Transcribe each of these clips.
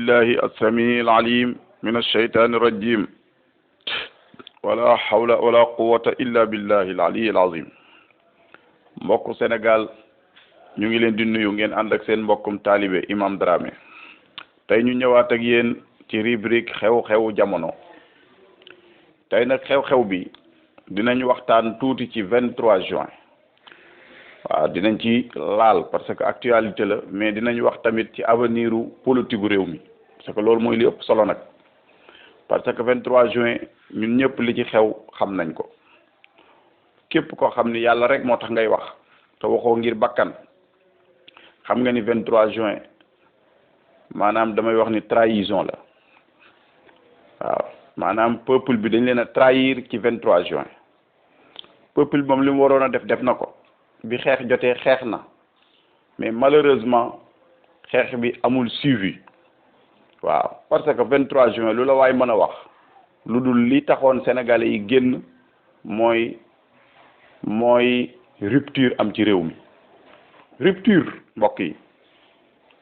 بالله السميع العليم من الشيطان الرجيم ولا حول ولا قوة إلا بالله العلي العظيم. mbokk Sénégal ñu ngi leen di nuyu ngeen ànd ak seen mbokkum taalibe Imam Dramé tey ñu ñëwaat ak yéen ci rubrique xew-xewu jamono. tey nag xew-xew bi dinañ waxtaan tuuti ci 23 juin waaw dinañ ci laal parce que actualité la mais dinañ wax tamit ci avenir u politique gu réew mi parce que loolu mooy li ëpp solo nag parce que 23 juin ñun ñëpp li ci xew xam nañ ko képp koo xam ni yàlla rek moo tax ngay wax te waxoo ngir bakkan xam nga ni 23 juin maanaam damay wax ni trahison la waaw maanaam peuple bi dañ leen a trahir ci 23 juin peuple bi moom li mu waroon a def na ko bi xeex jotee xeex na mais malheureusement xeex bi amul suivi waaw parce que 23 juin lu la waay mën a wax lu dul li taxoon sénégalais yi génn mooy rupture am ci réew mi rupture mbokk yi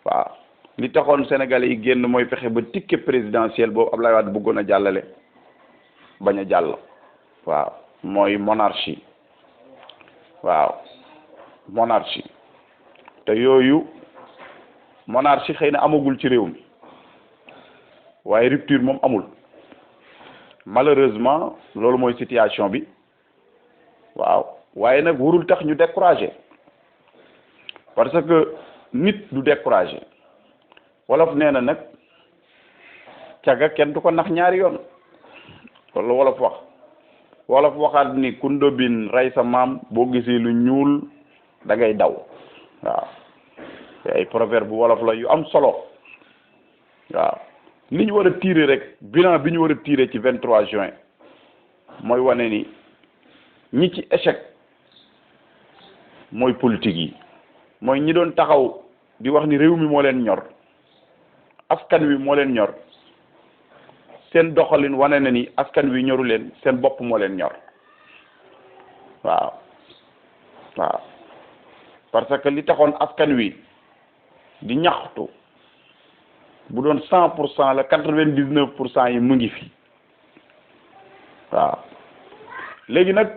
waaw li taxoon sénégalais yi génn mooy fexe ba ticket présidentiel boobu Abdoulaye Wade bëggoon a jàllale bañ a jàll waaw mooy monarchie waaw monarchie te yooyu monarchie xëy na amagul ci réew mi waaye rupture moom amul malheureusement loolu mooy situation bi waaw waaye nag warul tax ñu découragé parce que nit du découragé wolof nee na nag caga kenn du ko nax ñaari yoon loolu wolof wax wolof waxaat ni ku ndóbin rey sa maam boo gisee lu ñuul da ngay daw waaw ay proverbe bu wolof la yu am solo waaw li ñu war a tirer rek bilan bi ñu war a tirer ci 23 juin mooy wane ni ñi ci échec mooy politique yi mooy ñi doon taxaw di wax ni réew mi moo leen ñor askan wi moo leen ñor seen doxalin wane na ni askan wi ñoru leen seen bopp moo leen ñor waaw parce que li taxoon askan wi di ñaxtu bu doon 100% la 99% yi mu ngi fi waaw léegi nag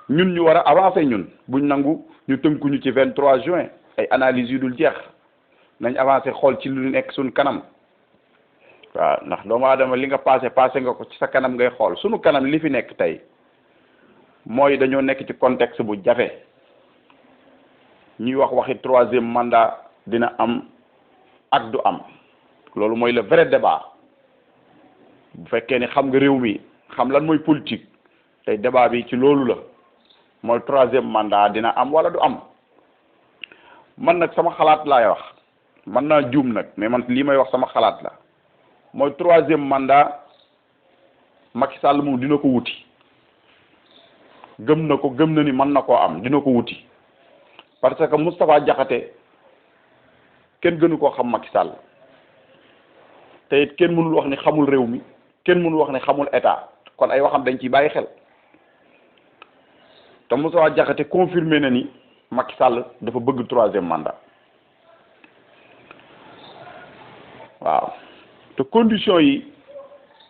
ñun ñu war a avancer ñun buñ nangu ñu tënkuñu ci 23 juin ay analyses yu dul jeex nañ avancer xool ci lu nekk suñ kanam waaw ndax doomu aadama li nga passé nga ko ci sa kanam ngay xool sunu kanam li fi nekk tey mooy dañoo nekk ci contexte bu jafe ñuy waxi 3e mandat dina am ak du am loolu mooy le vrai débat bu fekkee ni xam nga réew mi xam lan mooy politique tey débat bi ci loolu la mooy 3e mandat dina am wala du am man nag sama xalaat laay wax man naa juum nag mais man lii may wax sama xalaat la mooy 3e mandat Macky Sall moom dina ko wuti gëm na ni mën na koo am dina ko wuti parce que Moustapha Diakhaté kenn gënu koo xam Macky Sall te it kenn mënul wax ni xamul réew mi kenn mënul wax ni xamul état kon ay waxam dañ ciy bàyyi xel te Moustapha Diakhaté confirmé na ni Macky Sall dafa bëgg 3e mandat waaw te condition yi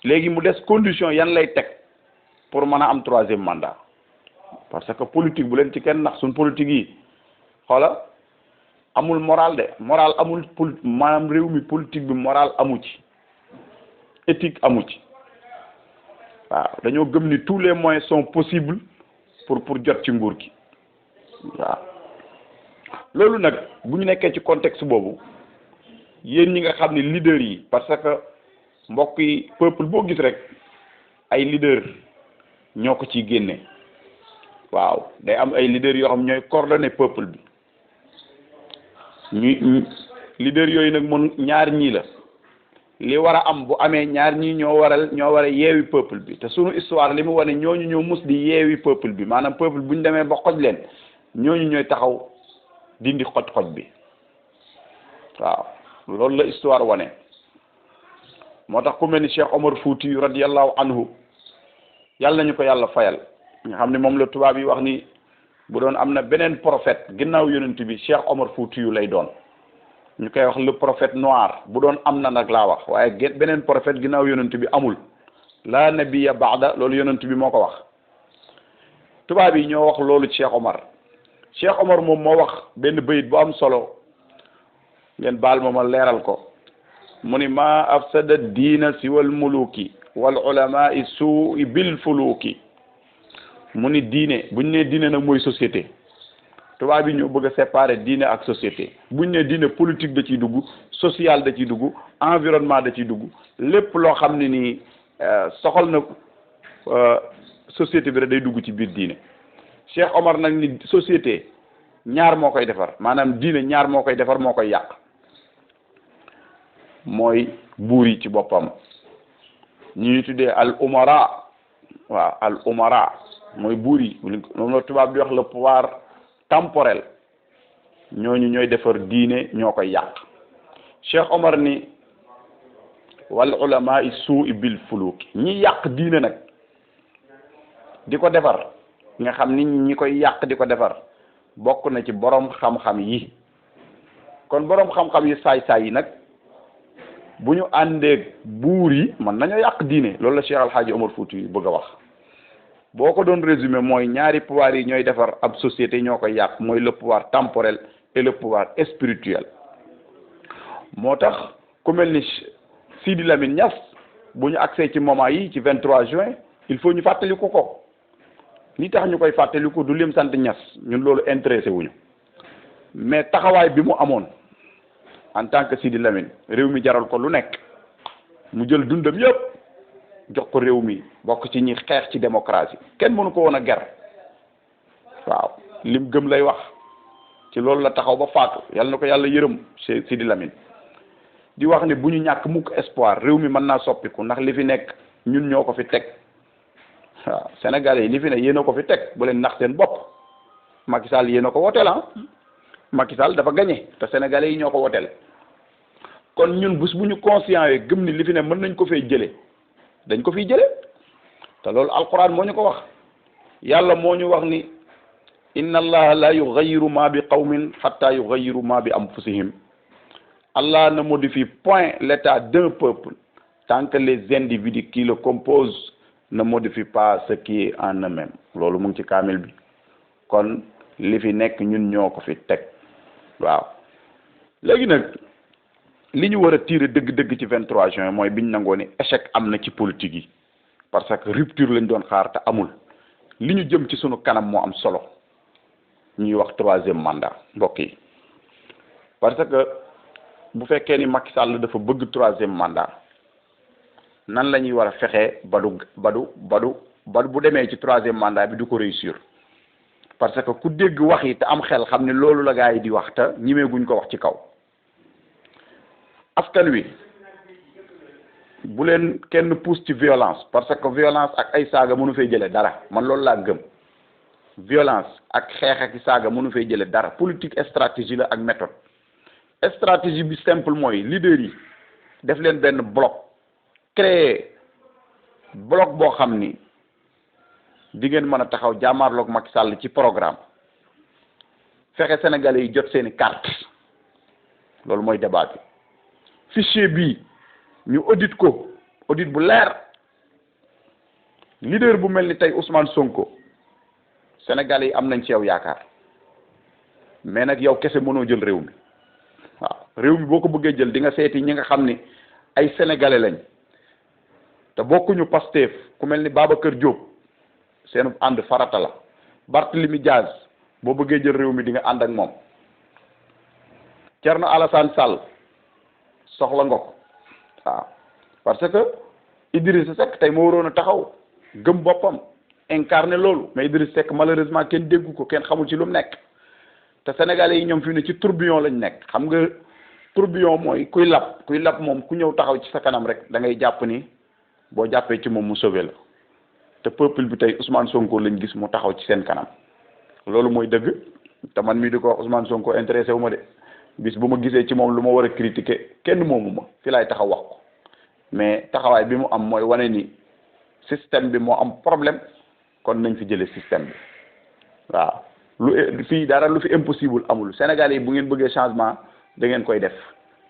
léegi mu des condition yan lay teg pour mën a am 3e mandat parce que politique bu leen ci kenn nax suñ politique yi xoola amul moral de moral amul maanaam réew mi politique bi moral amu ci éthique amu ci waaw dañoo gëm ni tous les moyens sont possibles pour jot ci nguur gi waaw loolu nag bu ñu nekkee ci contexte boobu yéen ñi nga xam ne leaders yi parce que mbokk yi peuple boo gis rek ay leaders ñoo ko ciy génne waaw day am ay leaders yoo xam ñooy coordonner peuple bi ñuy leaders yooyu nag mun ñaar ñii la li war a am bu amee ñaar ñii ñoo war a yeewi peuple bi te sunu histoire li mu wane ñooñu ñoo mus di yeewi peuple bi maanaam peuple bu ñu demee ba xoj leen ñooñu ñooy taxaw dindi xoj bi waaw loolu la histoire wane moo tax ku mel ni Cheikh Omar Fouti radiyallahu anhu yàlla nañu ko yàlla fayal nga xam ne moom la tubaab yi wax ni bu doon am na beneen prophète ginnaaw yonent bi Cheikh Omar Fouti yu lay doon ñu koy wax le prophète noir bu doon am na nag laa wax waaye beneen prophète ginnaaw yonent bi amul la nabiya baada loolu yonent bi moo ko wax tubaab yi ñoo wax loolu Cheikh Omar moom moo wax benn bayit bu am solo ngeen baal ma leeral ko mu ni ma afsada diina siwal muluki wal ulamai suui bil fuluki mu ni diine buñ ne diine nag mooy société tubaab yi ñoo bëgg a séparer diine ak société buñ ne diine politique da ciy dugg social da ciy dugg environnement da ciy dugg lépp loo xam ne nii soxal na société bi rek day dugg ci biir diine Cheikh Omar nag ni société ñaar moo koy defar maanaam diine ñaar moo koy defar moo koy yàq mooy buur yi ci boppam ñuy tuddee al umara waaw al umara mooy buur yi moom la tubaab di wax le pouvoir temporel ñooñu ñooy defar diine ñoo koy yàq Cheikh Omar ni wal ulama suui bil fuluki ñi yàq diine nag di ko defar nga xam ni ñi koy yàq di ko defar bokk na ci borom xam-xam yi kon borom xam-xam yi saay-saay yi nag bu ñu àndee buur yi mën nañoo yàq diine loolu la Cheikh Alhaaji Omar Fouti yi bëgg a wax boo ko doon résumé mooy ñaari pouvoir yi ñooy defar ab société ñoo koy yàq mooy le pouvoir temporel et le pouvoir spirituel moo tax ku mel ni Sidi Lamine Niass bu ñu accès ci moment yi ci 23 juin il faut ñu fàttaliku ko li tax ñu koy fàttaliku du lim sant Niass ñun loolu intéressé wuñu mais taxawaay bi mu amoon en tant que Sidi Lamine réew mi jaral ko lu nekk mu jël dundam yëpp jox ko réew mi bokk ci ñi xeex ci démocratie kenn mënu ko woon a ger waaw lim gëm lay wax ci loolu la taxaw ba faatu yàlla na ko yàlla yërëm Sidi Lamine di wax ne bu ñu ñàkk mukk espoir réew mi mën naa soppiku ndax li fi nekk ñun ñoo ko fi teg waaw Sénégalais yi li fi ne yéen a ko fi teg bu leen nax seen bopp Macky Sall yéen a ko woteel Macky Sall dafa gagné te Sénégalais yi ñoo ko woteel kon ñun bés bu ñu conscient yee gëm ni li fi ne mën nañ ko fay jëlee dañ ko fiy jëlee te loolu alquran moo ñu ko wax yàlla moo ñu wax ni inna allaha la yughayyiru ma bi qawmin hatta yughayyiru ma bi anfusihim Allah ne modifie point l'état d'un peuple tant que les individus qui le composent ne modifient pas ce qui est en eux-mêmes loolu mu ngi ci kaamil bi kon li fi nekk ñun ñoo ko fi teg waaw léegi nag li ñu war a tirer dëgg-dëgg ci 23 juin mooy biñ nangoo ni échec am na ci politique yi parce que rupture lañ doon xaar te amul li ñu jëm ci sunu kanam moo am solo ñuy wax 3e mandat mbokk yi parce que bu fekkee ni Macky Sall dafa bëgg 3e mandat nan la ñuy war a fexee ba bu demee ci 3e mandat bi du ko réussir parce que ku dégg wax yi te am xel xam ne loolu la gaa yi di wax te ñimeeguñ ko wax ci kaw askan wi bu leen kenn pousse ci violence parce que violence ak ay saaga mënu fay jële dara man loolu laa gëm violence ak xeex ak saaga mënu fay jële dara politique stratégie la ak méthode stratégie bi simple mooy leader yi def leen benn bloc créer bloc boo xam ni di ngeen mën a taxaw jàmmaarloog Macky Sall ci programme fexe Sénégalais yi jot seeni carte loolu mooy débat bi fichier bii ñu audit ko audit bu leer leader bu mel ni tey Ousmane Sonko Sénégalais yi am nañ ci yow yaakaar mais nag yow kese mënoo jël réew mi waaw réew mi boo ko bëggee jël di nga seeti ñi nga xam ni ay sénégalais lañ te bokkuñu Pastef ku mel ni Babacar Diop seen ànd farata la Barthélemy Diaz boo bëggee jël réew mi di nga ànd ak moom Thierno Alassane Sall soxla nga ko waaw parce que Idrissa Seck tey moo waroon a taxaw gëm boppam incarné loolu mais Idrissa Seck malheureusement kenn déggu ko kenn xamul ci lu mu nekk te sénégalais yi ñoom fi ne ci tourbillon lañ nekk xam nga tourbillon mooy kuy lab moom ku ñëw taxaw ci sa kanam rek da ngay jàpp ni boo jàppee ci moom mu sauvé la te peuple bi tey Ousmane Sonko lañ gis mu taxaw ci seen kanam loolu mooy dëgg te man mii di ko wax Ousmane Sonko intéressé wu ma de bis bu ma gisee ci moom lu ma war a critiquer kenn moomu ma fi laay taxaw wax ko mais taxawaay bi mu am mooy wane ni système bi moo am problème kon nañ fi jëlee système bi waaw fii dara lu fi impossible amul Sénégal yi bu ngeen bëggee changement da ngeen koy def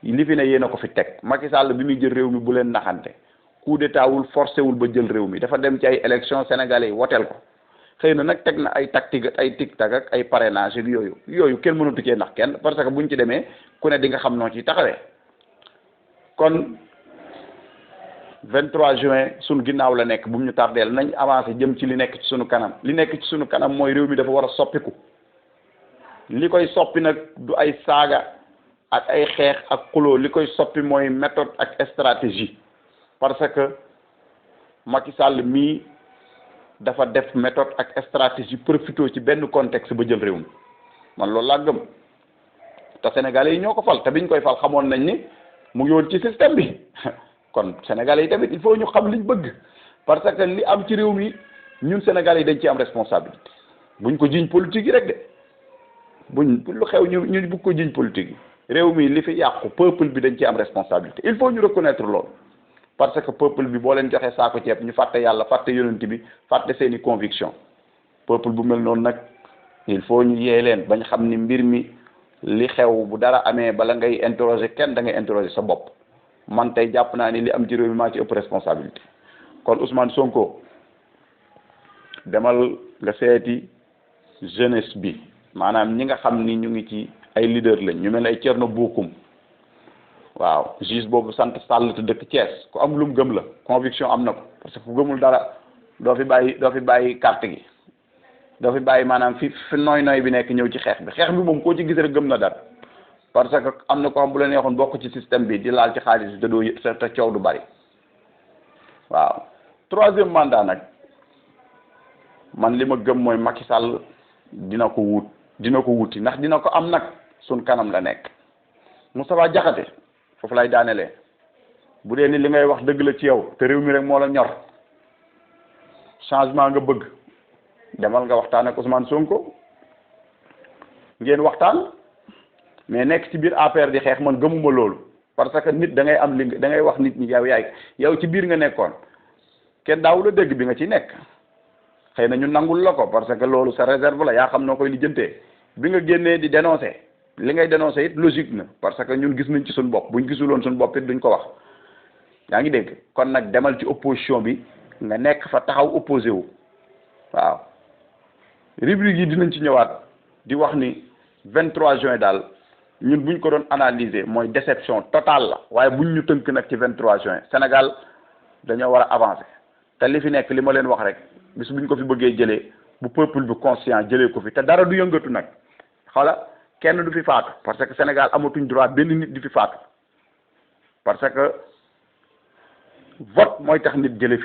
li fi ne yéen a ko fi teg. Macky Sall bi muy jël réew mi bu leen naxante coup d'état wul forcé wul ba jël réew mi dafa dem ci ay élection sénégalais yi woteel ko xëy na nag teg na ay tactique ay tic-tac ak ay parrainage ak yooyu kenn mënatu cee nax kenn parce que buñ ci demee ku ne di nga xam noo ci taxawee. kon 23 juin sunu ginnaaw la nekk bu mu ñu tardeel nañ avancé jëm ci li nekk ci sunu kanam li nekk ci sunu kanam mooy réew mi dafa war a soppiku li koy soppi nag du ay saaga ak ay xeex ak xuloo li koy soppi mooy méthode ak stratégie parce que Macky Sall mii dafa def méthode ak stratégie profité ci benn contexte ba jël réew mi man loolu laa gëm te sénégalais yi ñoo ko fal te biñ koy fal xamoon nañ ni mu ngi woon ci système bi kon sénégalais yi tamit il faut ñu xam liñ bëgg parce que li am ci réew mi ñun sénégalais yi dañ ci am responsabilité buñ ko jiñ politique yi rek de buñ lu xew ñu bugg ko jiñ politique yi réew mi li fi yàqu peuple bi dañ ci am responsabilité il faut ñu reconnaître loolu parce que peuple bi boo leen joxee saako ceeb ñu fàtte yàlla fàtte yonent bi fàtte seeni conviction peuple bu mel noonu nag il faut ñu yee leen bañ xam ni mbir mi li xew bu dara amee bala ngay interroger kenn da ngay interroger sa bopp man tey jàpp naa ni li am ci réew mi maa ci ëpp responsabilité kon Ousmane Sonko demal nga seeti jeunesse bi maanaam ñi nga xam ni ñu ngi ci ay leader lañ ñu mel ay Thierno Bocoum waaw juge boobu sant Sall te dëkk Thiès ku am lu mu gëm la conviction am na ko parce que ku gëmul dara doo fi bàyyi carte gi doo fi bàyyi maanaam fi nooy bi nekk ñëw ci xeex bi moom koo ci gis rek gëm na dara parce que am na ko xam bu la neexoon bokk ci système bi di laal ci xaalis bi te doo te coow du bari waaw 3e mandat nag man li ma gëm mooy Macky Sall dina ko wuti ndax dina ko am nag sun kanam la nekk Moustapha Diakhaté foofu lay daanelee bu dee ni li ngay wax dëgg la ci yow te réew mi rek moo la ñor changement nga bëgg demal nga waxtaan ak Ousmane Sonko ngeen waxtaan mais nekk ci biir APR di xeex man gëmuma loolu parce que nit da ngay am li da ngay wax nit ñi yow ci biir nga nekkoon kenn daawu la dégg bi nga ci nekk xëy na ñu nangul la ko parce que loolu sa réserve la yaa xam noo koy lijjantee bi nga génnee di dénoncer li ngay dénoncer it logique na parce que ñun gis nañ ci suñu bopp buñ gisuloon suñu bopp it duñ ko wax yaa ngi dégg kon nag demal ci opposition bi nga nekk fa taxaw opposé wu waaw rubrique yi dinañ ci ñëwaat di wax ni 23 juin daal ñun buñ ko doon analyser mooy déception totale la waaye buñ ñu tënk nag ci 23 juin Sénégal dañoo war a avancer te li fi nekk li ma leen wax rek bis buñ ko fi bëggee jëlee bu peuple bi conscient jëlee ko fi te dara du yëngatu nag xoola kenn du fi faatu parce que Sénégal amatuñ droit benn nit di fi faatu parce que vote mooy tax nit jëlee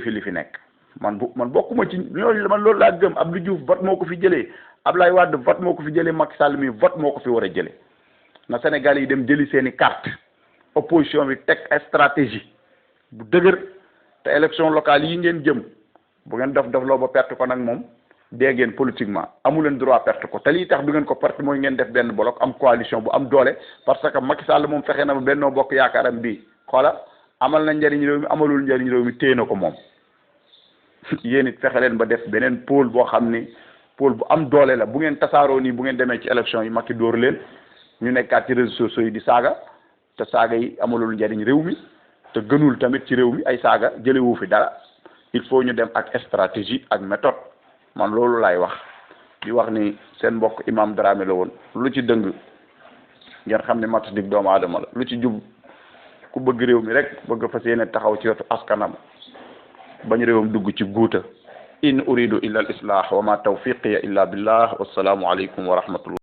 fi li fi nekk man bokkuma ci loolu laa gëm Abdou Diouf vote moo ko fi jëlee Abdoulaye Wade vote moo ko fi jëlee Macky Sall mi vote moo ko fi war a jëlee na Sénégal yi dem jëli seeni carte opposition bi teg stratégie bu dëgër te élection locale yi ngeen jëm bu ngeen dof loo ba perte ko nag moom dee ngeen politiquement amu leen droit perte ko te lii tax du ngeen ko perte mooy ngeen def benn bloc am coalition bu am doole parce que Macky Sall moom fexe na ba Benno Bokk Yaakaaram bii xoola amal na njariñ réew mi amalul njariñ réew mi téye na ko moom yéen it fexe leen ba def beneen pôle boo xam ni pôle bu am doole la bu ngeen tasaaroo nii bu ngeen demee ci élection yi Macky dóor leen ñu nekkaat ci réseaux sociaux yi di saaga te saaga yi amalul njariñ réew mi te gënul tamit ci réew mi ay saaga jëlewu fi dara il faut ñu dem ak stratégie ak méthode man loolu laay wax di wax ni seen mbokk Imam Dramé la woon lu ci dëng ngeen xam ne mat dig doomu aadama la lu ci jub ku bëgg réew mi rek bëgg fas yéene taxaw ci wetu askanam bañ réewam dugg ci guuta in uridu illa al islah wa ma tawfiqiya illa billah wassalaamu aleykum wa rahmatullah